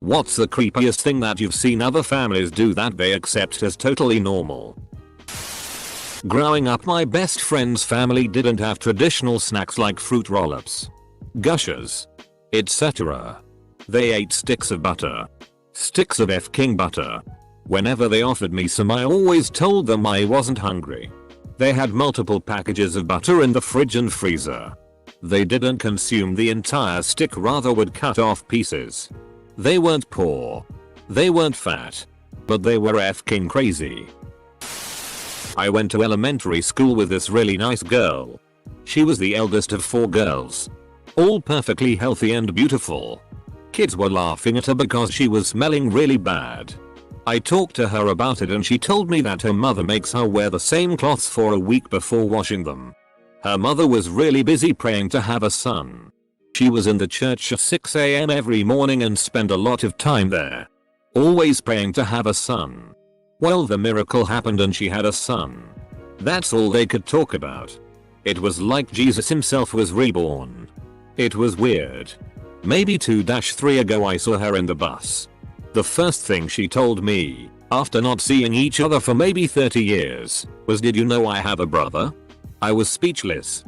What's the creepiest thing that you've seen other families do that they accept as totally normal? Growing up, my best friend's family didn't have traditional snacks like fruit roll-ups, gushers, etc. They ate sticks of butter. Sticks of F-King butter. Whenever they offered me some, I always told them I wasn't hungry. They had multiple packages of butter in the fridge and freezer. They didn't consume the entire stick, rather would cut off pieces. They weren't poor. They weren't fat. But they were F-King crazy. I went to elementary school with this really nice girl. She was the eldest of 4 girls. All perfectly healthy and beautiful. Kids were laughing at her because she was smelling really bad. I talked to her about it and she told me that her mother makes her wear the same cloths for a week before washing them. Her mother was really busy praying to have a son. She was in the church at 6 AM every morning and spent a lot of time there. Always praying to have a son. Well, the miracle happened and she had a son. That's all they could talk about. It was like Jesus himself was reborn. It was weird. Maybe 2-3 ago I saw her in the bus. The first thing she told me, after not seeing each other for maybe 30 years, was, "Did you know I have a brother?" I was speechless.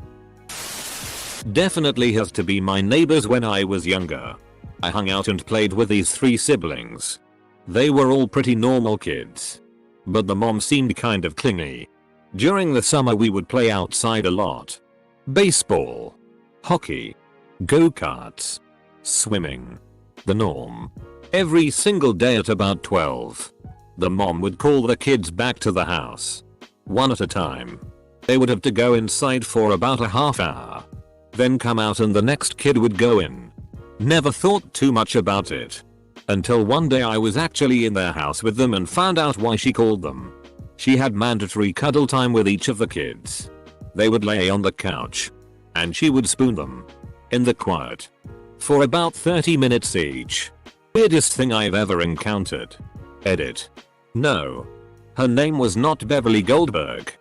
Definitely has to be my neighbors when I was younger. I hung out and played with these 3 siblings. They were all pretty normal kids. But the mom seemed kind of clingy. During the summer we would play outside a lot. Baseball. Hockey. Go-karts. Swimming. The norm. Every single day at about 12. The mom would call the kids back to the house. One at a time. They would have to go inside for about a half hour. Then come out and the next kid would go in. Never thought too much about it. Until one day I was actually in their house with them and found out why she called them. She had mandatory cuddle time with each of the kids. They would lay on the couch. And she would spoon them. In the quiet. For about 30 minutes each. Weirdest thing I've ever encountered. Edit. No. Her name was not Beverly Goldberg.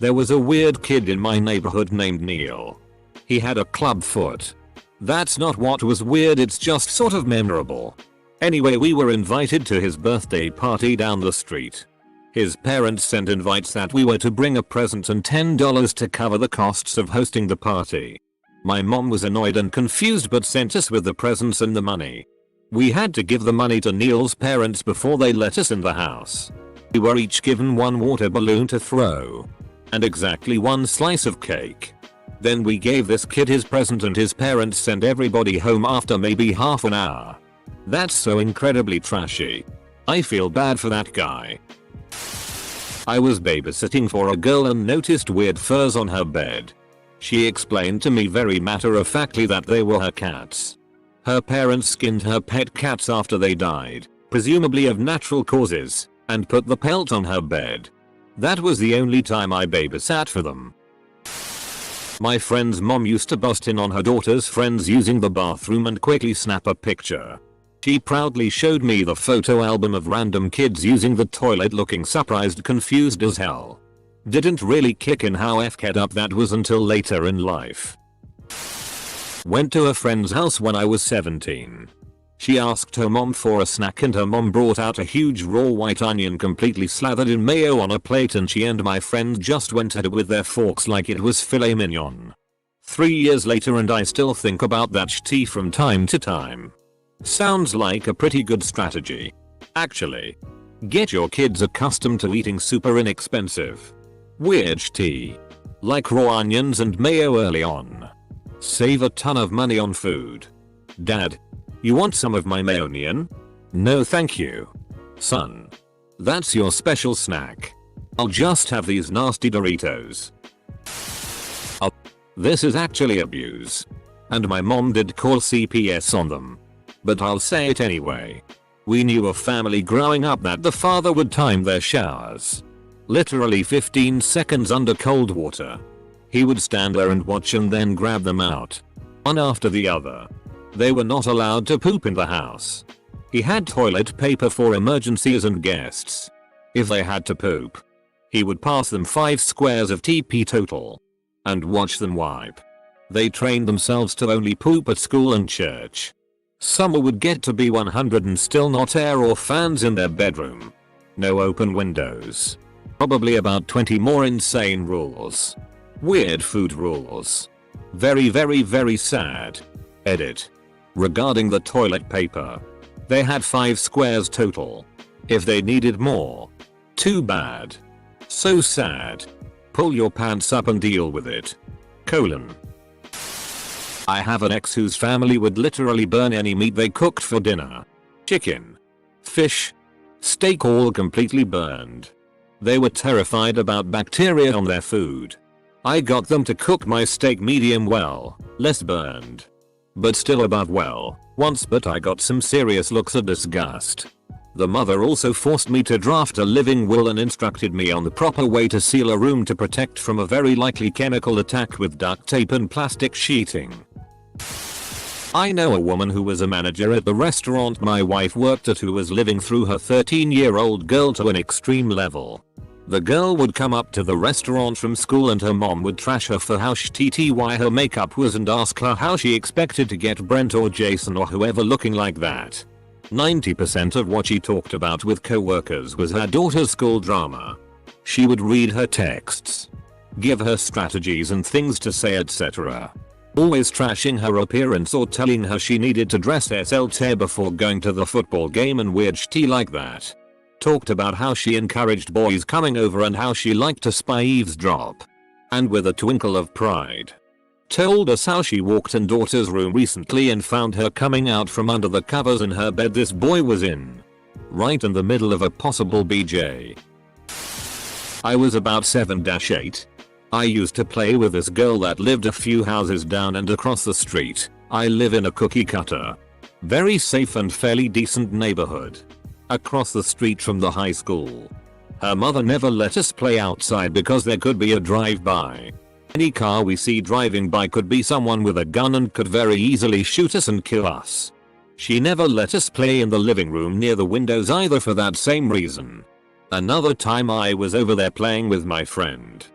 There was a weird kid in my neighborhood named Neil. He had a club foot. That's not what was weird, it's just sort of memorable. Anyway, we were invited to his birthday party down the street. His parents sent invites that we were to bring a present and $10 to cover the costs of hosting the party. My mom was annoyed and confused but sent us with the presents and the money. We had to give the money to Neil's parents before they let us in the house. We were each given 1 water balloon to throw. And exactly 1 slice of cake. Then we gave this kid his present and his parents sent everybody home after maybe half an hour. That's so incredibly trashy. I feel bad for that guy. I was babysitting for a girl and noticed weird furs on her bed. She explained to me very matter-of-factly that they were her cats. Her parents skinned her pet cats after they died, presumably of natural causes, and put the pelt on her bed. That was the only time I babysat for them. My friend's mom used to bust in on her daughter's friends using the bathroom and quickly snap a picture. She proudly showed me the photo album of random kids using the toilet looking surprised, confused as hell. Didn't really kick in how f***ed up that was until later in life. Went to a friend's house when I was 17. She asked her mom for a snack and her mom brought out a huge raw white onion completely slathered in mayo on a plate, and she and my friend just went at it with their forks like it was filet mignon. 3 years later and I still think about that tea from time to time. Sounds like a pretty good strategy. Actually. Get your kids accustomed to eating super inexpensive, weird tea. Like raw onions and mayo early on. Save a ton of money on food. Dad, you want some of my mayonion? No thank you. Son. That's your special snack. I'll just have these nasty Doritos. Oh, this is actually abuse. And my mom did call CPS on them. But I'll say it anyway. We knew a family growing up that the father would time their showers. Literally 15 seconds under cold water. He would stand there and watch and then grab them out. One after the other. They were not allowed to poop in the house. He had toilet paper for emergencies and guests. If they had to poop, he would pass them 5 squares of TP total. And watch them wipe. They trained themselves to only poop at school and church. Summer would get to be 100 and still not air or fans in their bedroom. No open windows. Probably about 20 more insane rules. Weird food rules. Very very sad. Edit. Regarding the toilet paper. They had 5 squares total. If they needed more. Too bad. So sad. Pull your pants up and deal with it. I have an ex whose family would literally burn any meat they cooked for dinner. Chicken. Fish. Steak, all completely burned. They were terrified about bacteria on their food. I got them to cook my steak medium well, less burned. But still above well, once, but I got some serious looks of disgust. The mother also forced me to draft a living will and instructed me on the proper way to seal a room to protect from a very likely chemical attack with duct tape and plastic sheeting. I know a woman who was a manager at the restaurant my wife worked at who was living through her 13-year-old girl to an extreme level. The girl would come up to the restaurant from school and her mom would trash her for how shitty her makeup was and ask her how she expected to get Brent or Jason or whoever looking like that. 90% of what she talked about with coworkers was her daughter's school drama. She would read her texts, give her strategies and things to say, etc. Always trashing her appearance or telling her she needed to dress SLT before going to the football game and weird shit like that. Talked about how she encouraged boys coming over and how she liked to spy eavesdrop. And with a twinkle of pride. Told us how she walked in daughter's room recently and found her coming out from under the covers in her bed this boy was in. Right in the middle of a possible BJ. I was about 7-8. I used to play with this girl that lived a few houses down and across the street. I live in a cookie cutter. Very safe and fairly decent neighborhood. Across the street from the high school. Her mother never let us play outside because there could be a drive-by. Any car we see driving by could be someone with a gun and could very easily shoot us and kill us. She never let us play in the living room near the windows either for that same reason. Another time I was over there playing with my friend.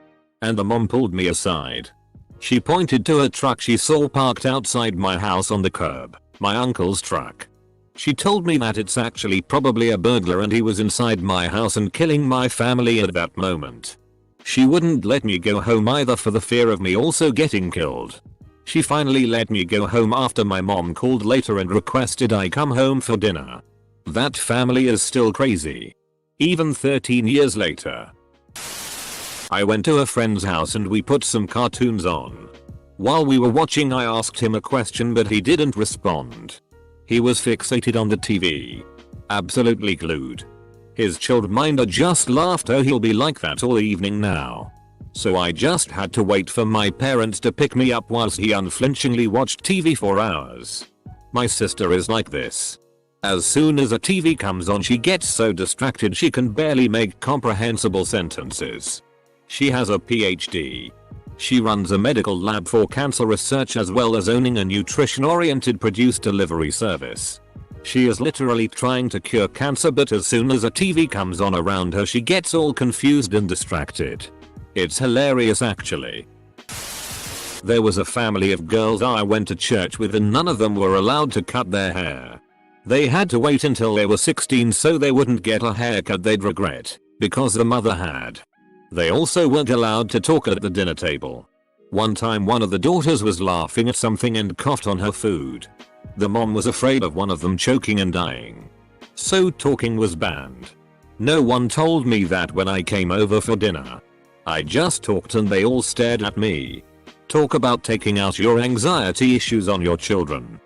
And the mom pulled me aside. She pointed to a truck she saw parked outside my house on the curb, my uncle's truck. She told me that it's actually probably a burglar and he was inside my house and killing my family at that moment. She wouldn't let me go home either for the fear of me also getting killed. She finally let me go home after my mom called later and requested I come home for dinner. That family is still crazy. Even 13 years later. I went to a friend's house and we put some cartoons on. While we were watching I asked him a question but he didn't respond. He was fixated on the TV. Absolutely glued. His childminder just laughed, oh he'll be like that all evening now. So I just had to wait for my parents to pick me up whilst he unflinchingly watched TV for hours. My sister is like this. As soon as a TV comes on she gets so distracted she can barely make comprehensible sentences. She has a PhD. She runs a medical lab for cancer research as well as owning a nutrition-oriented produce delivery service. She is literally trying to cure cancer but as soon as a TV comes on around her she gets all confused and distracted. It's hilarious actually. There was a family of girls I went to church with and none of them were allowed to cut their hair. They had to wait until they were 16 so they wouldn't get a haircut they'd regret, because the mother had. They also weren't allowed to talk at the dinner table. One time one of the daughters was laughing at something and coughed on her food. The mom was afraid of one of them choking and dying. So talking was banned. No one told me that when I came over for dinner. I just talked and they all stared at me. Talk about taking out your anxiety issues on your children.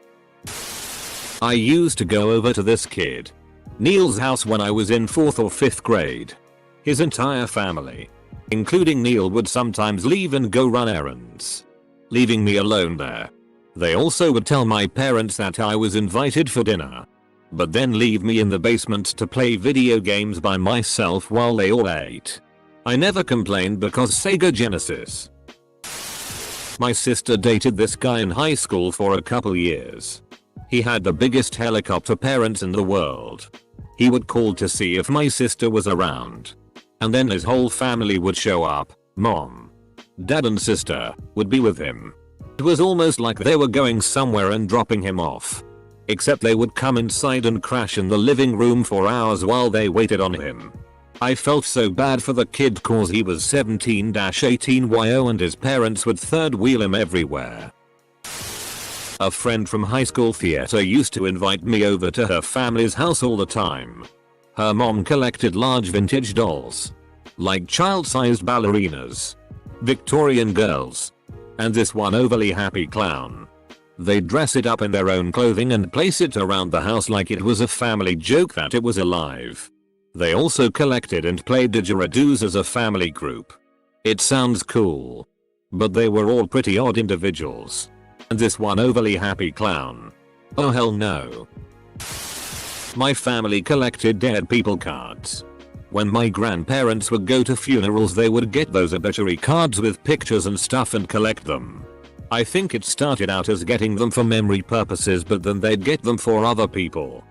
I used to go over to this kid, Neil's house when I was in 4th or 5th grade. His entire family, including Neil, would sometimes leave and go run errands, leaving me alone there. They also would tell my parents that I was invited for dinner, but then leave me in the basement to play video games by myself while they all ate. I never complained because Sega Genesis. My sister dated this guy in high school for a couple years. He had the biggest helicopter parents in the world. He would call to see if my sister was around. And then his whole family would show up. Mom, dad and sister would be with him. It was almost like they were going somewhere and dropping him off. Except they would come inside and crash in the living room for hours while they waited on him. I felt so bad for the kid cause he was 17-18 and his parents would third wheel him everywhere. A friend from high school theater used to invite me over to her family's house all the time. Her mom collected large vintage dolls. Like child-sized ballerinas. Victorian girls. And this one overly happy clown. They'd dress it up in their own clothing and place it around the house like it was a family joke that it was alive. They also collected and played didgeridoos as a family group. It sounds cool. But they were all pretty odd individuals. And this one overly happy clown. Oh hell no. My family collected dead people cards. When my grandparents would go to funerals they would get those obituary cards with pictures and stuff and collect them. I think it started out as getting them for memory purposes but then they'd get them for other people.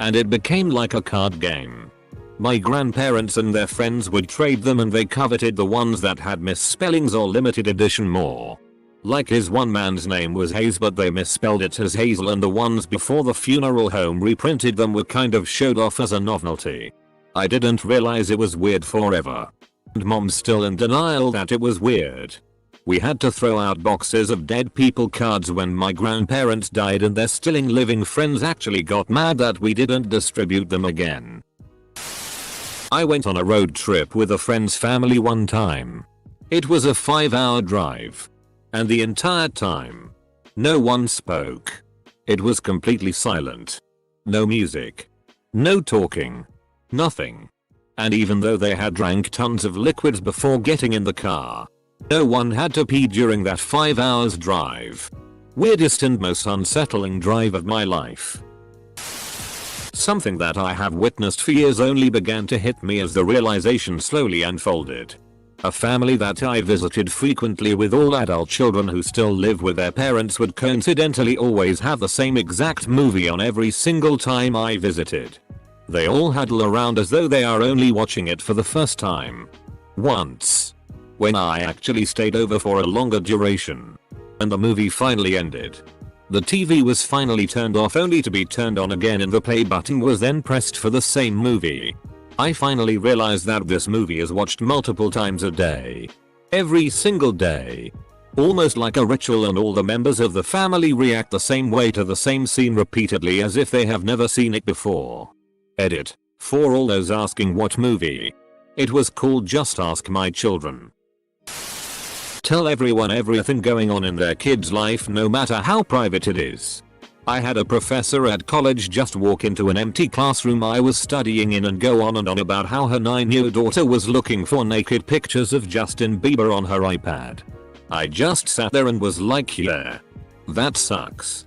And it became like a card game. My grandparents and their friends would trade them and they coveted the ones that had misspellings or limited edition more. Like his one man's name was Hayes but they misspelled it as Hazel and the ones before the funeral home reprinted them were kind of showed off as a novelty. I didn't realize it was weird forever. And mom's still in denial that it was weird. We had to throw out boxes of dead people cards when my grandparents died and their still living friends actually got mad that we didn't distribute them again. I went on a road trip with a friend's family one time. It was a 5-hour drive. And the entire time, no one spoke. It was completely silent. No music. No talking. Nothing. And even though they had drank tons of liquids before getting in the car, no one had to pee during that 5 hours drive. Weirdest and most unsettling drive of my life. Something that I have witnessed for years only began to hit me as the realization slowly unfolded. A family that I visited frequently with all adult children who still live with their parents would coincidentally always have the same exact movie on every single time I visited. They all huddle around as though they are only watching it for the first time. Once, when I actually stayed over for a longer duration, and the movie finally ended, the TV was finally turned off only to be turned on again and the play button was then pressed for the same movie. I finally realized that this movie is watched multiple times a day. Every single day. Almost like a ritual and all the members of the family react the same way to the same scene repeatedly as if they have never seen it before. Edit. For all those asking what movie. It was called Just Ask My Children. Tell everyone everything going on in their kid's life no matter how private it is. I had a professor at college just walk into an empty classroom I was studying in and go on and on about how her 9-year daughter was looking for naked pictures of Justin Bieber on her iPad. I just sat there and was like, yeah. That sucks.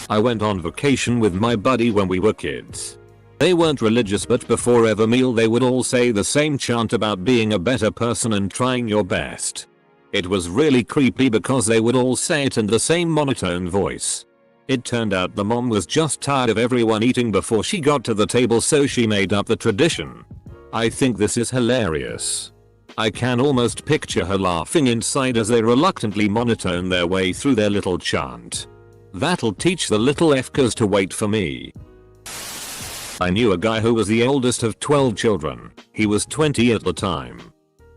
I went on vacation with my buddy when we were kids. They weren't religious but before every meal they would all say the same chant about being a better person and trying your best. It was really creepy because they would all say it in the same monotone voice. It turned out the mom was just tired of everyone eating before she got to the table so she made up the tradition. I think this is hilarious. I can almost picture her laughing inside as they reluctantly monotone their way through their little chant. That'll teach the little F'kers to wait for me. I knew a guy who was the oldest of 12 children. He was 20 at the time.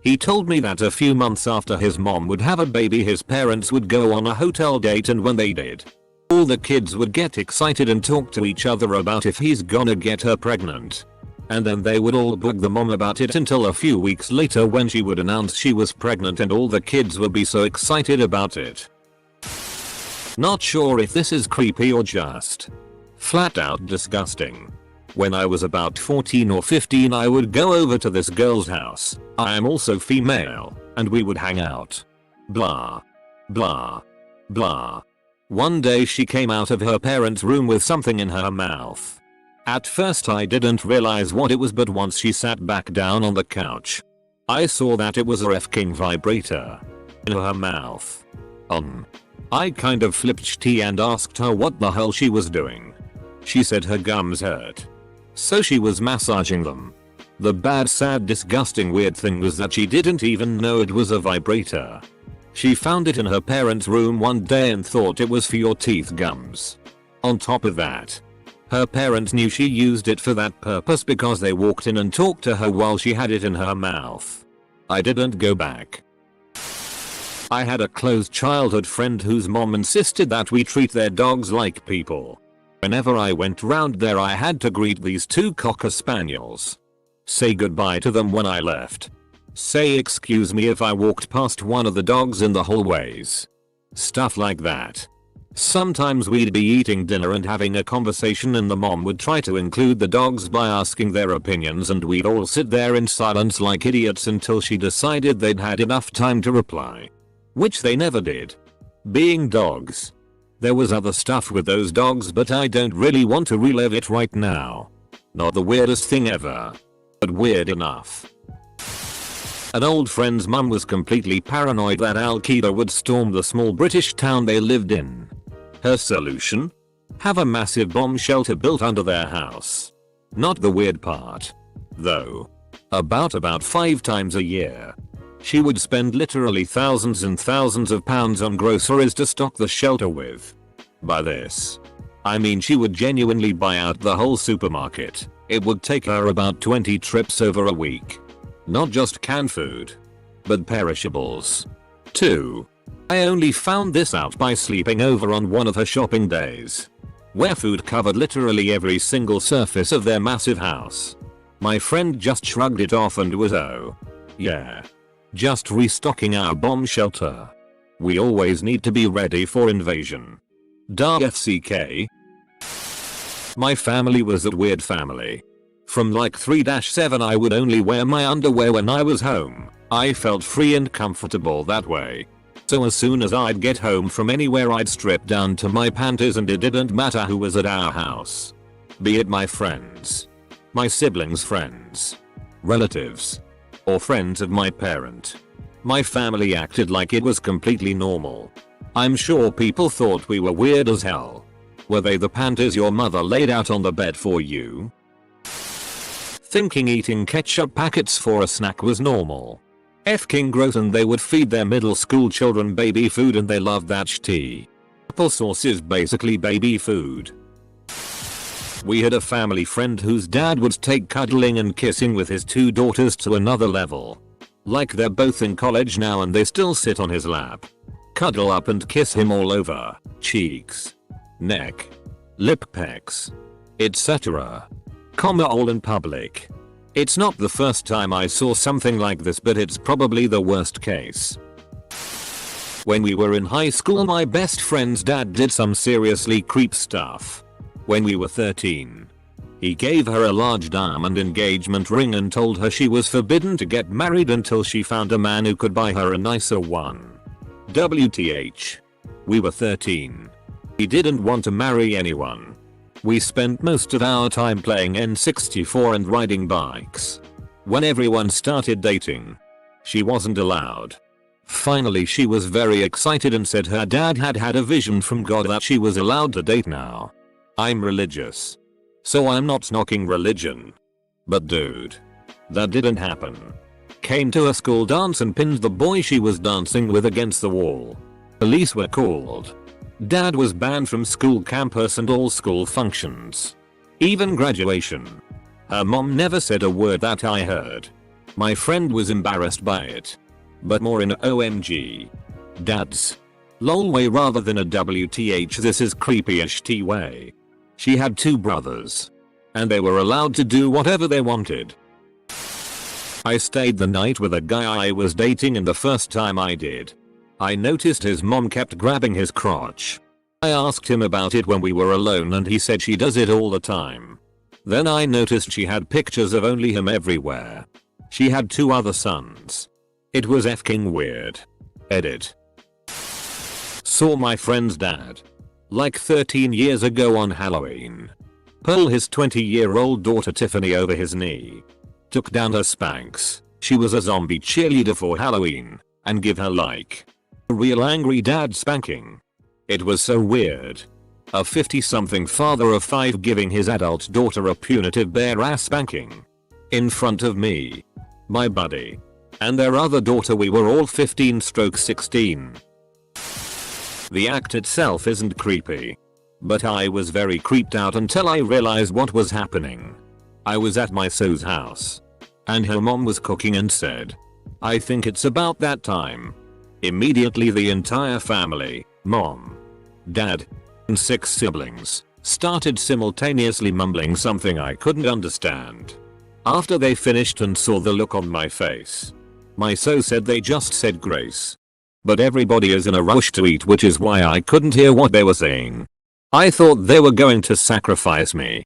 He told me that a few months after his mom would have a baby his parents would go on a hotel date and when they did, all the kids would get excited and talk to each other about if he's gonna get her pregnant. And then they would all bug the mom about it until a few weeks later when she would announce she was pregnant and all the kids would be so excited about it. Not sure if this is creepy or just flat out disgusting. When I was about 14 or 15 I would go over to this girl's house. I am also female, and we would hang out. Blah. Blah. Blah. One day she came out of her parents' room with something in her mouth. At first I didn't realize what it was but once she sat back down on the couch, I saw that it was a F-king vibrator in her mouth. I kind of flipped tea and asked her what the hell she was doing. She said her gums hurt. So she was massaging them. The bad, sad, disgusting weird thing was that she didn't even know it was a vibrator. She found it in her parents' room one day and thought it was for your teeth gums. On top of that, her parents knew she used it for that purpose because they walked in and talked to her while she had it in her mouth. I didn't go back. I had a close childhood friend whose mom insisted that we treat their dogs like people. Whenever I went round there I had to greet these two cocker spaniels. Say goodbye to them when I left. Say excuse me if I walked past one of the dogs in the hallways. Stuff like that. Sometimes we'd be eating dinner and having a conversation and the mom would try to include the dogs by asking their opinions and we'd all sit there in silence like idiots until she decided they'd had enough time to reply. Which they never did. Being dogs. There was other stuff with those dogs but I don't really want to relive it right now. Not the weirdest thing ever. But weird enough. An old friend's mum was completely paranoid that Al-Qaeda would storm the small British town they lived in. Her solution? Have a massive bomb shelter built under their house. Not the weird part. Though. About 5 times a year. She would spend literally thousands and thousands of pounds on groceries to stock the shelter with. By this, I mean she would genuinely buy out the whole supermarket. It would take her about 20 trips over a week. Not just canned food, but perishables. 2. I only found this out by sleeping over on one of her shopping days, where food covered literally every single surface of their massive house. My friend just shrugged it off and was yeah. Just restocking our bomb shelter. We always need to be ready for invasion. FCK. My family was a weird family. From like 3-7 I would only wear my underwear when I was home. I felt free and comfortable that way. So as soon as I'd get home from anywhere I'd strip down to my panties and it didn't matter who was at our house. Be it my friends, my siblings' friends, relatives, or friends of my parent. My family acted like it was completely normal. I'm sure people thought we were weird as hell. Were they the panties your mother laid out on the bed for you? Thinking eating ketchup packets for a snack was normal. F-king gross, and they would feed their middle school children baby food and they loved that shit. Applesauce is basically baby food. We had a family friend whose dad would take cuddling and kissing with his 2 daughters to another level. Like they're both in college now and they still sit on his lap, cuddle up and kiss him all over, cheeks, neck, lip pecks, etc. All in public. It's not the first time I saw something like this, but it's probably the worst case. When we were in high school my best friend's dad did some seriously creep stuff. When we were 13, he gave her a large diamond engagement ring and told her she was forbidden to get married until she found a man who could buy her a nicer one. WTH. We were 13. He didn't want to marry anyone. We spent most of our time playing N64 and riding bikes. When everyone started dating, she wasn't allowed. Finally she was very excited and said her dad had had a vision from God that she was allowed to date now. I'm religious, so I'm not knocking religion. But dude, that didn't happen. Came to a school dance and pinned the boy she was dancing with against the wall. Police were called. Dad was banned from school campus and all school functions. Even graduation. Her mom never said a word that I heard. My friend was embarrassed by it. But more in a OMG. Dad's lol way rather than a WTH this is creepiest way. She had 2 brothers. And they were allowed to do whatever they wanted. I stayed the night with a guy I was dating and the first time I did, I noticed his mom kept grabbing his crotch. I asked him about it when we were alone and he said she does it all the time. Then I noticed she had pictures of only him everywhere. She had 2 other sons. It was f***ing weird. Edit. Saw my friend's dad, like 13 years ago on Halloween, pull his 20-year-old daughter Tiffany over his knee. Took down her Spanx, she was a zombie cheerleader for Halloween, and give her like a real angry dad spanking. It was so weird. A 50-something father of 5 giving his adult daughter a punitive bare ass spanking. In front of me, my buddy, and their other daughter. We were all 15/16. The act itself isn't creepy. But I was very creeped out until I realized what was happening. I was at my So's house. And her mom was cooking and said, "I think it's about that time." Immediately the entire family, mom, dad, and 6 siblings, started simultaneously mumbling something I couldn't understand. After they finished and saw the look on my face, my So said they just said grace. But everybody is in a rush to eat, which is why I couldn't hear what they were saying. I thought they were going to sacrifice me.